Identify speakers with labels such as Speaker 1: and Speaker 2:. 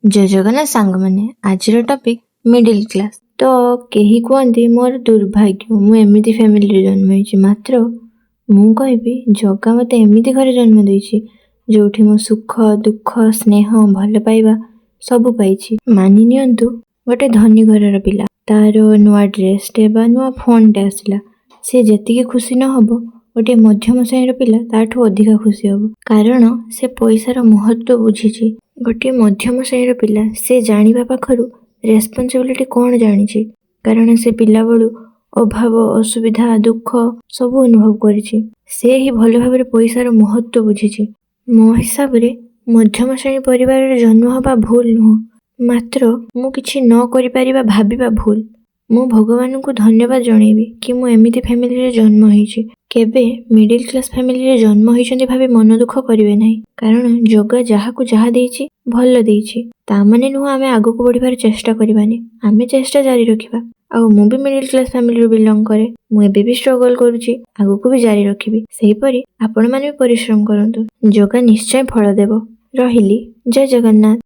Speaker 1: जय जगन्नाथ सांग मैंने आज टॉपिक मिडिल क्लास। तो केही कहते मोर दुर्भाग्य मु एमिति फैमिली जन्म होइछि, मात्र मु कहबी जगा मते एमिति घरे जन्म देइछि जोठी मो सुख दुख स्नेह भल पाइबा सबु पाइछि। मानि नियंतु गोटे धनी घरर पिला तार नुआ ड्रेसटे बा नुआ फोनटे आसिला, से जेतिकी खुशी न हबो गोटे मध्यम श्रेणीर पिला ताठू अधिका खुशी हबो, कारण से पैसार महत्व बुझिछि। गोटे मध्यम श्रेणीर पिला से जानिबा पाखरु रेस्पॉन्सिबिलिटी कौन जानिछि, कारण से पिला बळु अभाव असुविधा दुख सब अनुभव करिछि। से ही भल भाबरे पैसार महत्व बुझिछि। मो हिसाब रे मध्यम श्रेणी परिवार जन्म हवा भूल नुह, मात्र मु किछि न करि परिबा भाबिबा भूल। मु भगवान को धन्यवाद जणेबी कि मु एमिति फैमिली रे जन्म होइछि। केबे मिडिल क्लास फैमिली रे जन्म होइछन्ति भाबे मन दुख करिवे नाही, कारण जगा जाहाकू जाहा देइछि भल देइछि। ता माने नुह आमे आगको बढ़िबार चेष्टा करिबानी, आमे चेष्टा जारी रखिबा। आउ मु भी मिडिल क्लास फैमिली रो बिलोंग करे, मु एबे भी स्ट्रगल करूछि, आगको भी जारी रखिबी। सेही परि आपण माने भी परिश्रम करंतु, जगा निश्चय फल देबो। रहिली, जय जगन्नाथ।